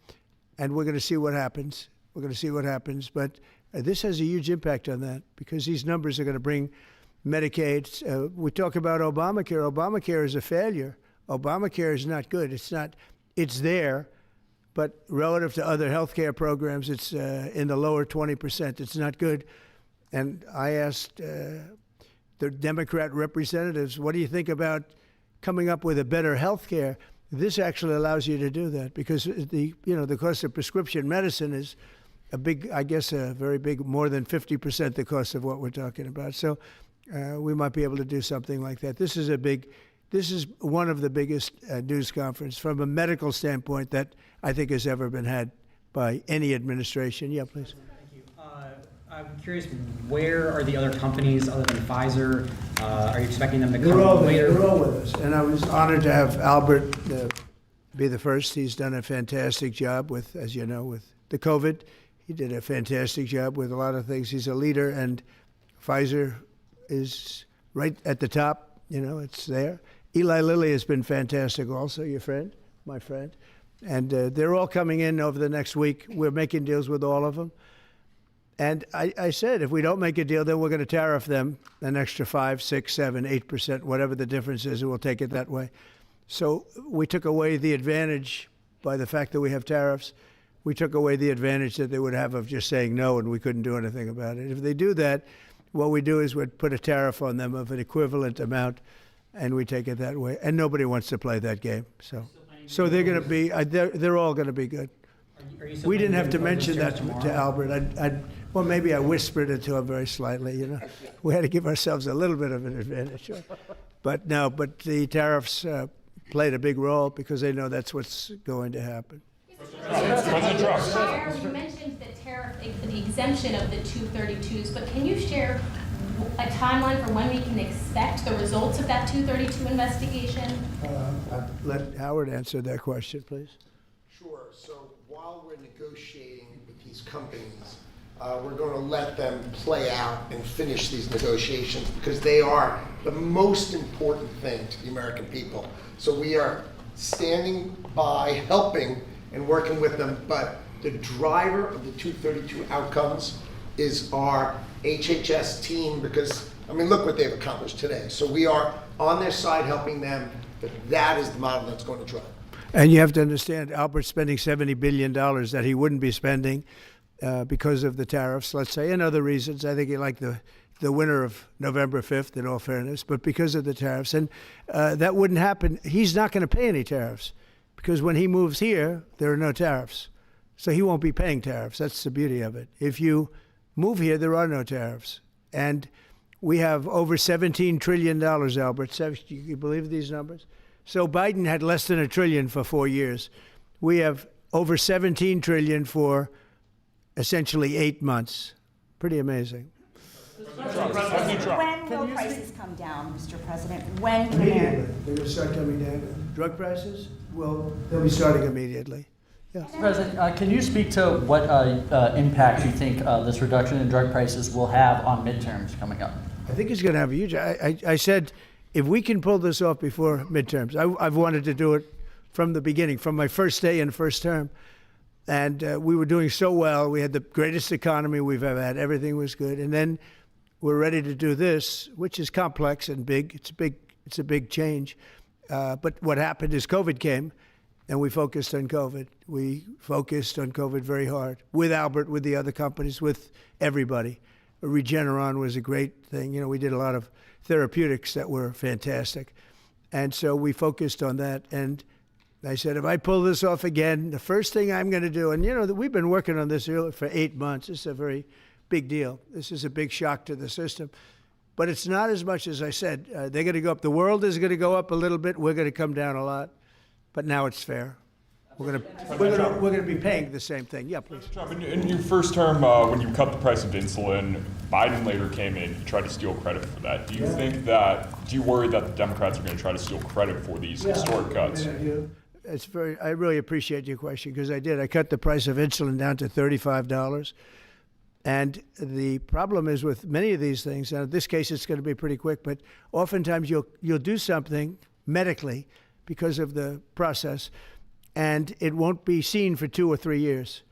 and we're going to see what happens. We're going to see what happens, but this has a huge impact on that because these numbers are going to bring Medicaid. We talk about Obamacare. Obamacare is a failure. Obamacare is not good. It's there, but relative to other healthcare programs, it's in the lower 20%. It's not good. And I asked the Democrat representatives, what do you think about coming up with a better healthcare? This actually allows you to do that because the cost of prescription medicine is a very big, more than 50% the cost of what we're talking about. So we might be able to do something like that. This is one of the biggest news conferences from a medical standpoint that I think has ever been had by any administration. Yeah, please. Thank you. I'm curious, where are the other companies other than Pfizer? Are you expecting them to come later? They're all with us. And I was honored to have Albert be the first. He's done a fantastic job with, as you know, with the COVID. He did a fantastic job with a lot of things. He's a leader, and Pfizer is right at the top. It's there. Eli Lilly has been fantastic also, my friend. And they're all coming in over the next week. We're making deals with all of them. And I said, if we don't make a deal, then we're going to tariff them an extra 5, 6, 7, 8%, whatever the difference is, and we'll take it that way. So we took away the advantage by the fact that we have tariffs. We took away the advantage that they would have of just saying no and we couldn't do anything about it. If they do that, what we do is we'd put a tariff on them of an equivalent amount, and we take it that way. And nobody wants to play that game. So they're going to be, they're all going to be good. We didn't have to mention that to Albert. Well, maybe I whispered it to him very slightly. We had to give ourselves a little bit of an advantage. But the tariffs played a big role because they know that's what's going to happen. You mentioned the exemption of the 232s, but can you share a timeline for when we can expect the results of that 232 investigation? Let Howard answer that question, please. Sure. So while we're negotiating with these companies, we're going to let them play out and finish these negotiations because they are the most important thing to the American people. So we are standing by, helping and working with them, but the driver of the 232 outcomes is our HHS team because, look what they've accomplished today. So we are on their side helping them, but that is the model that's going to drive. And you have to understand, Albert's spending $70 billion that he wouldn't be spending because of the tariffs, let's say, and other reasons. I think he liked the winner of November 5th, in all fairness, but because of the tariffs. And that wouldn't happen. He's not going to pay any tariffs because when he moves here, there are no tariffs. So he won't be paying tariffs. That's the beauty of it. If you move here, there are no tariffs. And we have over $17 trillion, Albert. Do you believe these numbers? So Biden had less than $1 trillion for 4 years. We have over $17 trillion for essentially 8 months. Pretty amazing. When will prices come down, Mr. President? When can Immediately. They're going to start coming down. Drug prices? Well, they'll be starting immediately. Yeah. Mr. President, can you speak to what impact you think this reduction in drug prices will have on midterms coming up? I think it's going to have a huge. I said, if we can pull this off before midterms, I've wanted to do it from the beginning, from my first day in first term. And we were doing so well. We had the greatest economy we've ever had. Everything was good. And then we're ready to do this, which is complex and big. It's a big change. But what happened is COVID came, and we focused on COVID. We focused on COVID very hard with Albert, with the other companies, with everybody. Regeneron was a great thing. We did a lot of therapeutics that were fantastic. And so we focused on that. And I said, if I pull this off again, the first thing I'm going to do, and we've been working on this for 8 months. It's a very big deal. This is a big shock to the system. But it's not as much as I said. They're going to go up. The world is going to go up a little bit. We're going to come down a lot. But now it's fair. We're going to be paying the same thing. Yeah, please. Trump, in your first term, when you cut the price of insulin, Biden later came in. He tried to steal credit for that. Do you worry that the Democrats are going to try to steal credit for these historic cuts? I really appreciate your question because I did. I cut the price of insulin down to $35. And the problem is with many of these things, in this case it's going to be pretty quick, but oftentimes you'll do something medically because of the process, and it won't be seen for 2 or 3 years.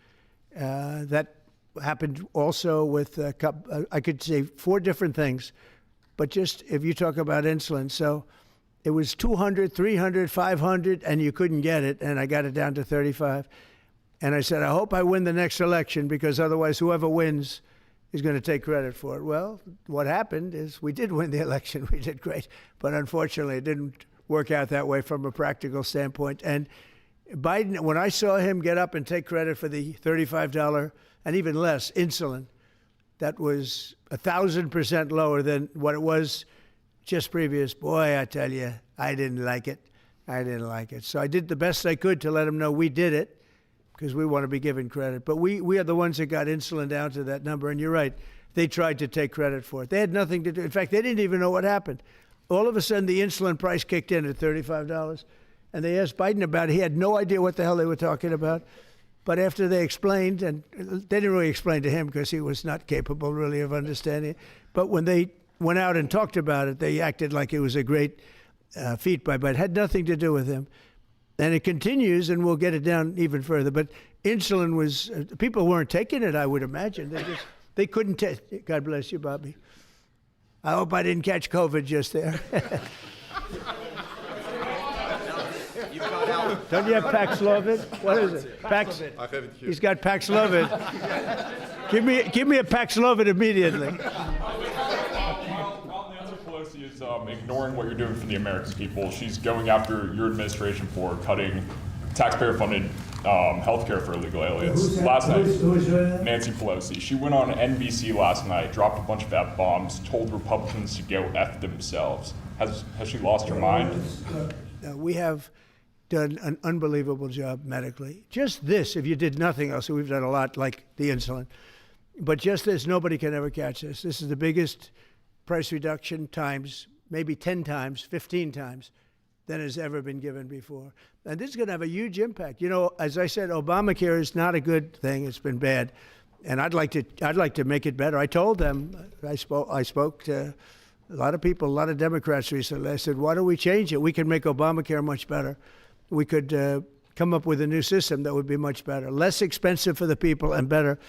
That happened also with, I could say 4 different things, but just if you talk about insulin, so it was 200, 300, 500, and you couldn't get it, and I got it down to 35. And I said, I hope I win the next election because otherwise whoever wins is going to take credit for it. Well, what happened is we did win the election. We did great. But unfortunately, it didn't work out that way from a practical standpoint. And Biden, when I saw him get up and take credit for the $35 and even less insulin, that was 1,000% lower than what it was just previous. Boy, I tell you, I didn't like it. I didn't like it. So I did the best I could to let him know we did it, because we want to be given credit. But we are the ones that got insulin down to that number. And you're right, they tried to take credit for it. They had nothing to do. In fact, they didn't even know what happened. All of a sudden, the insulin price kicked in at $35. And they asked Biden about it. He had no idea what the hell they were talking about. But after they explained, and they didn't really explain to him because he was not capable really of understanding it. But when they went out and talked about it, they acted like it was a great feat by Biden. It had nothing to do with him. And it continues, and we'll get it down even further. But insulin was, people weren't taking it, I would imagine. They couldn't take it. God bless you, Bobby. I hope I didn't catch COVID just there. Don't you have Paxlovid? What is it? I have it here. He's got Paxlovid. give me a Paxlovid immediately. Ignoring what you're doing for the American people. She's going after your administration for cutting taxpayer-funded health care for illegal aliens. Last night, Nancy Pelosi, she went on NBC last night, dropped a bunch of F-bombs, told Republicans to go F themselves. Has she lost her mind? We have done an unbelievable job medically. Just this, if you did nothing else, we've done a lot like the insulin, but just this, nobody can ever catch this. This is the biggest price reduction times, maybe 10 times, 15 times than has ever been given before. And this is going to have a huge impact. As I said, Obamacare is not a good thing. It's been bad. And I'd like to make it better. I told them, I spoke to a lot of people, a lot of Democrats recently. I said, why don't we change it? We can make Obamacare much better. We could come up with a new system that would be much better, less expensive for the people and better.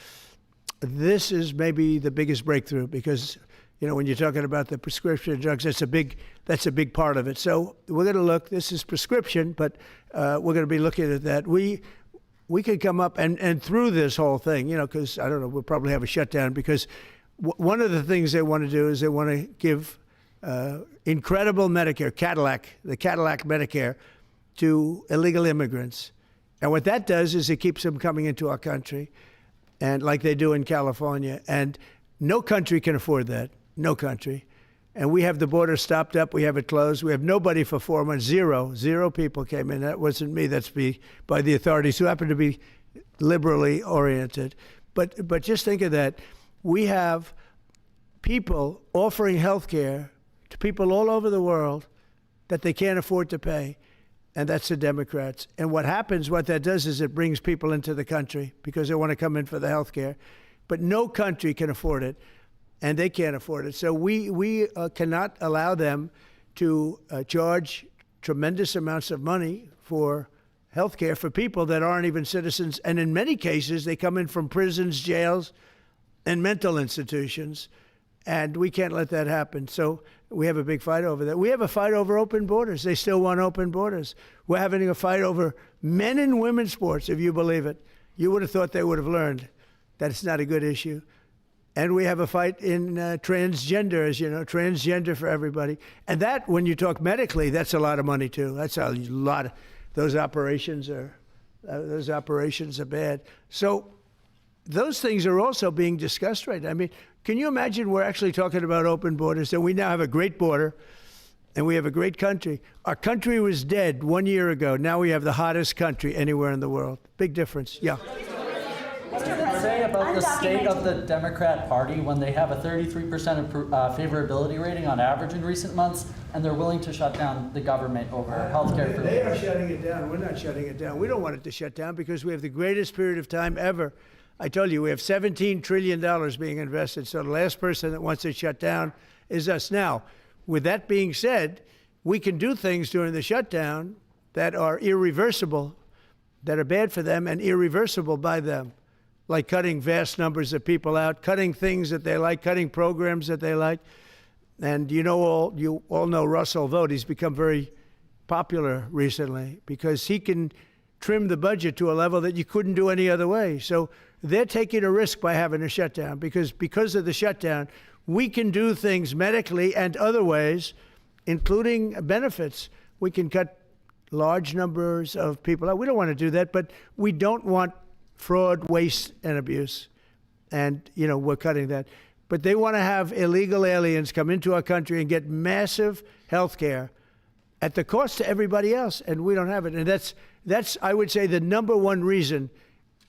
This is maybe the biggest breakthrough because when you're talking about the prescription drugs, that's a big part of it. So we're going to look. This is prescription, but we're going to be looking at that. We could come up and through this whole thing, because I don't know, we'll probably have a shutdown because one of the things they want to do is they want to give incredible Medicare, the Cadillac Medicare, to illegal immigrants. And what that does is it keeps them coming into our country, and like they do in California. And no country can afford that. No country. And we have the border stopped up. We have it closed. We have nobody for 4 months. Zero people came in. That wasn't me. That's by the authorities who happen to be liberally oriented. But just think of that. We have people offering health care to people all over the world that they can't afford to pay. And that's the Democrats. And what that does is it brings people into the country because they want to come in for the health care. But no country can afford it, and they can't afford it. So we cannot allow them to charge tremendous amounts of money for health care for people that aren't even citizens. And in many cases, they come in from prisons, jails, and mental institutions. And we can't let that happen. So we have a big fight over that. We have a fight over open borders. They still want open borders. We're having a fight over men and women's sports, if you believe it. You would have thought they would have learned that it's not a good issue. And we have a fight in transgender, as you know, transgender for everybody. And that, when you talk medically, that's a lot of money too. That's a lot. those operations are bad. So those things are also being discussed right now. I mean, can you imagine we're actually talking about open borders, that we now have a great border and we have a great country. Our country was dead 1 year ago. Now we have the hottest country anywhere in the world. Big difference. Yeah. What does it say about the state of the Democrat Party when they have a 33% favorability rating on average in recent months, and they're willing to shut down the government over health care for They are shutting it down. We're not shutting it down. We don't want it to shut down because we have the greatest period of time ever. I told you, we have $17 trillion being invested. So the last person that wants it shut down is us. Now, with that being said, we can do things during the shutdown that are irreversible, that are bad for them and irreversible by them, like cutting vast numbers of people out, cutting things that they like, cutting programs that they like. And you all know Russell Vought. He's become very popular recently because he can trim the budget to a level that you couldn't do any other way. So they're taking a risk by having a shutdown because of the shutdown, we can do things medically and other ways, including benefits. We can cut large numbers of people out. We don't want to do that, but we don't want fraud, waste, and abuse. And, we're cutting that. But they want to have illegal aliens come into our country and get massive health care at the cost to everybody else, and we don't have it. And that's I would say, the number one reason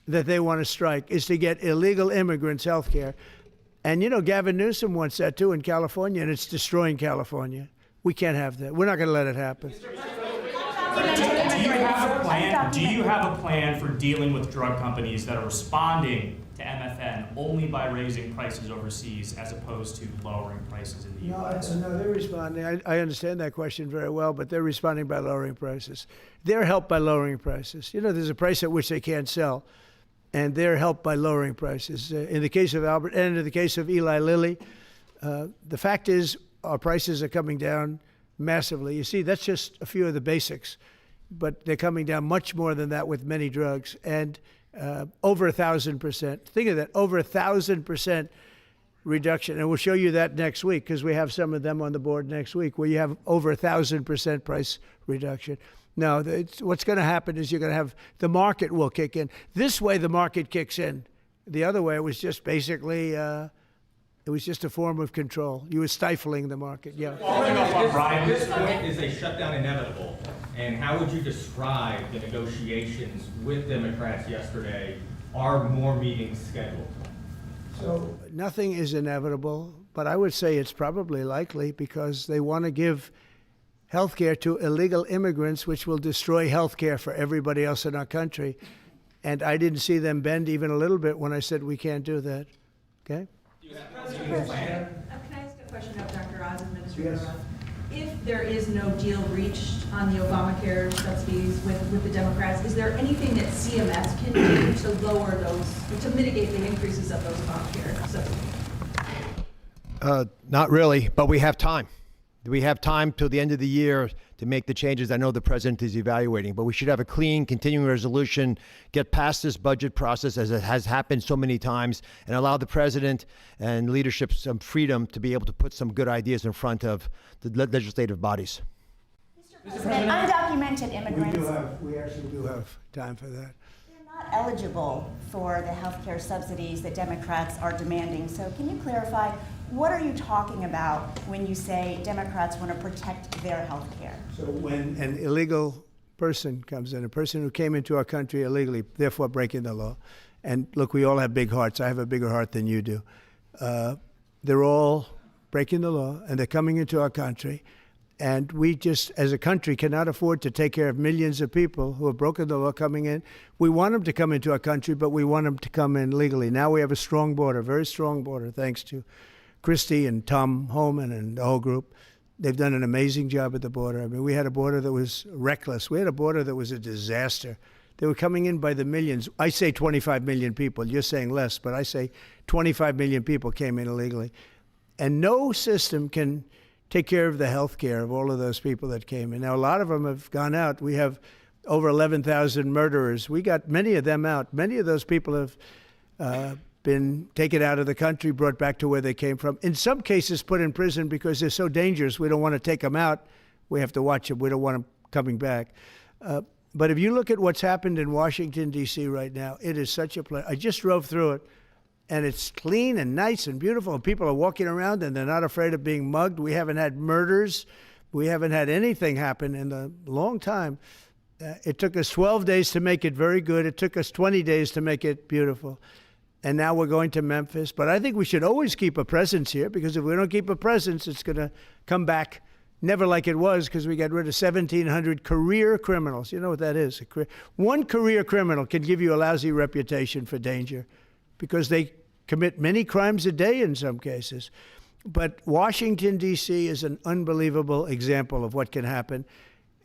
that they want to strike is to get illegal immigrants health care. And, Gavin Newsom wants that, too, in California, and it's destroying California. We can't have that. We're not going to let it happen. Do you have a plan for dealing with drug companies that are responding to MFN only by raising prices overseas as opposed to lowering prices in the U.S.? No, they're responding. I understand that question very well, but they're responding by lowering prices. They're helped by lowering prices. There's a price at which they can't sell, and they're helped by lowering prices. In the case of Albert and in the case of Eli Lilly, the fact is our prices are coming down massively. You see, that's just a few of the basics, but they're coming down much more than that with many drugs, and over 1,000%. Think of that, over 1,000% reduction. And we'll show you that next week because we have some of them on the board next week where you have over 1,000% price reduction. No, what's going to happen is you're going to have the market will kick in. This way, the market kicks in. The other way, it was just basically, it was just a form of control. You were stifling the market. Yeah. Following up on Brian, At this point, is a shutdown inevitable? And how would you describe the negotiations with Democrats yesterday? Are more meetings scheduled? So nothing is inevitable, but I would say it's probably likely because they want to give health care to illegal immigrants, which will destroy health care for everybody else in our country. And I didn't see them bend even a little bit when I said we can't do that. Okay? Can I ask a question of Dr. Oz, Administrator Yes. Oz? If there is no deal reached on the Obamacare subsidies with the Democrats, is there anything that CMS can do to lower those, to mitigate the increases of those Obamacare subsidies? Not really, but we have time. We have time till the end of the year to make the changes I know the president is evaluating, but we should have a clean continuing resolution, get past this budget process as it has happened so many times, and allow the president and leadership some freedom to be able to put some good ideas in front of the legislative bodies. Mr. President, undocumented immigrants. We actually do have time for that. Not eligible for the health care subsidies that Democrats are demanding. So can you clarify, what are you talking about when you say Democrats want to protect their health care? So when an illegal person comes in, a person who came into our country illegally, therefore breaking the law, and look, we all have big hearts. I have a bigger heart than you do. They're all breaking the law, and they're coming into our country. And we just, as a country, cannot afford to take care of millions of people who have broken the law coming in. We want them to come into our country, but we want them to come in legally. Now we have a strong border, very strong border, thanks to Christie and Tom Homan and the whole group. They've done an amazing job at the border. I mean, we had a border that was reckless. We had a border that was a disaster. They were coming in by the millions. I say 25 million people. You're saying less, but I say 25 million people came in illegally. And no system can take care of the health care of all of those people that came in. Now, a lot of them have gone out. We have over 11,000 murderers. We got many of them out. Many of those people have been taken out of the country, brought back to where they came from. In some cases, put in prison because they're so dangerous. We don't want to take them out. We have to watch them. We don't want them coming back. But if you look at what's happened in Washington, D.C. right now, it is such a place. I just drove through it, and it's clean and nice and beautiful, and people are walking around, and they're not afraid of being mugged. We haven't had murders. We haven't had anything happen in a long time. It took us 12 days to make it very good. It took us 20 days to make it beautiful. And now we're going to Memphis. But I think we should always keep a presence here, because if we don't keep a presence, it's going to come back never like it was, because we got rid of 1,700 career criminals. You know what that is? One career criminal can give you a lousy reputation for danger, because they commit many crimes a day in some cases. But Washington, D.C. is an unbelievable example of what can happen.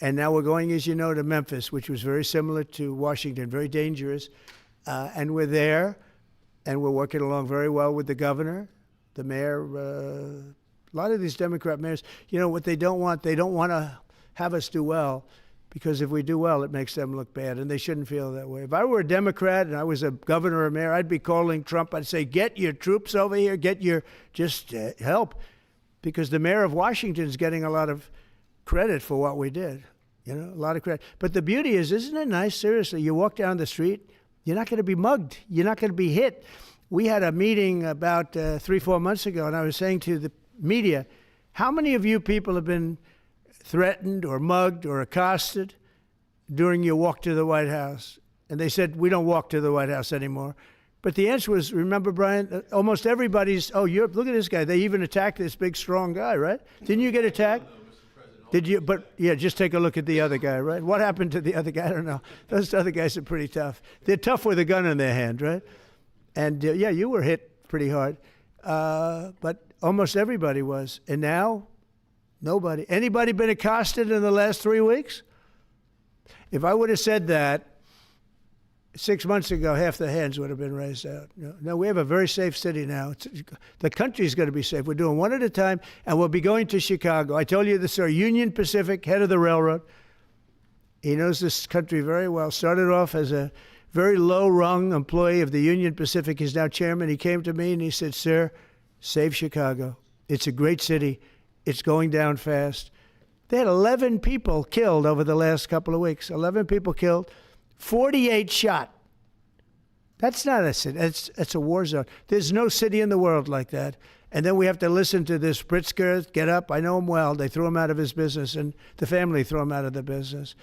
And now we're going, as you know, to Memphis, which was very similar to Washington, very dangerous. And we're there, and we're working along very well with the governor, the mayor. A lot of these Democrat mayors, you know what they don't want to have us do well, because if we do well, it makes them look bad, and they shouldn't feel that way. If I were a Democrat and I was a governor or mayor, I'd be calling Trump. I'd say, get your troops over here, just help, because the mayor of Washington is getting a lot of credit for what we did, a lot of credit. But the beauty is, isn't it nice? Seriously, you walk down the street, you're not going to be mugged, you're not going to be hit. We had a meeting about 3-4 months ago, and I was saying to the media, how many of you people have been threatened or mugged or accosted during your walk to the White House? And they said, we don't walk to the White House anymore. But the answer was, remember, Brian, almost everybody's, look at this guy. They even attacked this big, strong guy, right? Didn't you get attacked? Did you? But yeah, just take a look at the other guy, right? What happened to the other guy? I don't know. Those other guys are pretty tough. They're tough with a gun in their hand, right? And yeah, you were hit pretty hard. But almost everybody was. And now, nobody. Anybody been accosted in the last 3 weeks? If I would have said that 6 months ago, half the hands would have been raised out. No, we have a very safe city now. The country's going to be safe. We're doing one at a time, and we'll be going to Chicago. I told you this, sir. Union Pacific, head of the railroad. He knows this country very well. Started off as a very low-rung employee of the Union Pacific. He's now chairman. He came to me and he said, sir, save Chicago. It's a great city. It's going down fast. They had 11 people killed over the last couple of weeks. 11 people killed, 48 shot. That's not a city. It's a war zone. There's no city in the world like that. And then we have to listen to this Pritzker get up. I know him well. They threw him out of his business, and the family threw him out of the business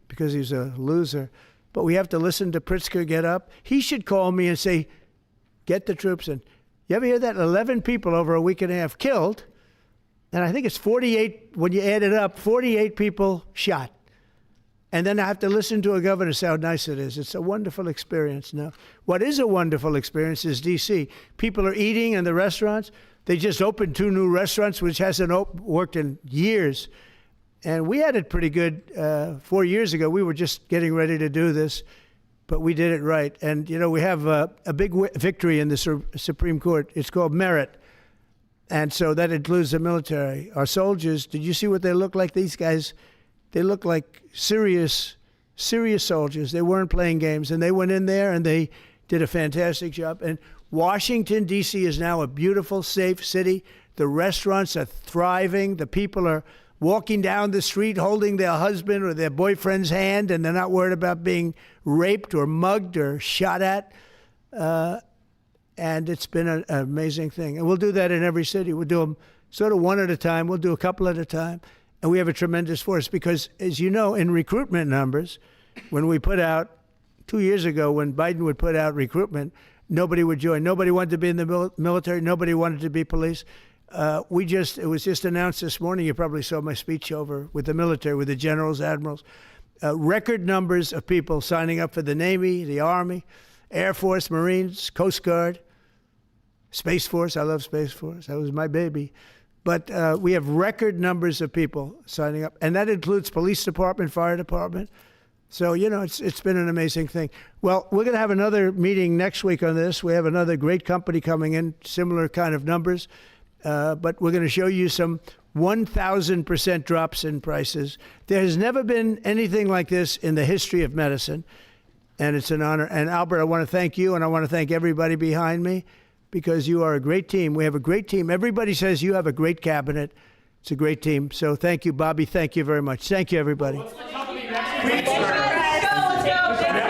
because he's a loser. But we have to listen to Pritzker get up. He should call me and say, get the troops in. You ever hear that? 11 people over a week and a half killed. And I think it's 48, when you add it up, 48 people shot. And then I have to listen to a governor say how nice it is. It's a wonderful experience. Now, what is a wonderful experience is D.C. People are eating in the restaurants. They just opened 2 new restaurants, which hasn't worked in years. And we had it pretty good 4 years ago. We were just getting ready to do this, but we did it right. And, we have a big victory in the Supreme Court. It's called merit. And so that includes the military. Our soldiers, did you see what they look like? These guys, they look like serious soldiers. They weren't playing games. And they went in there and they did a fantastic job. And Washington, D.C. is now a beautiful, safe city. The restaurants are thriving. The people are walking down the street holding their husband or their boyfriend's hand, and they're not worried about being raped or mugged or shot at. And it's been an amazing thing. And we'll do that in every city. We'll do them sort of one at a time. We'll do a couple at a time. And we have a tremendous force because, as you know, in recruitment numbers, when we put out, 2 years ago, when Biden would put out recruitment, nobody would join. Nobody wanted to be in the military. Nobody wanted to be police. It was just announced this morning. You probably saw my speech over with the military, with the generals, admirals. Record numbers of people signing up for the Navy, the Army, Air Force, Marines, Coast Guard, Space Force. I love Space Force. That was my baby. But we have record numbers of people signing up, and that includes police department, fire department. So, it's been an amazing thing. Well, we're going to have another meeting next week on this. We have another great company coming in, similar kind of numbers. But we're going to show you some 1,000% drops in prices. There has never been anything like this in the history of medicine, and it's an honor. And Albert, I want to thank you, and I want to thank everybody behind me, because you are a great team. We have a great team. Everybody says you have a great cabinet. It's a great team. So thank you, Bobby. Thank you very much. Thank you, everybody. What's the company next? No,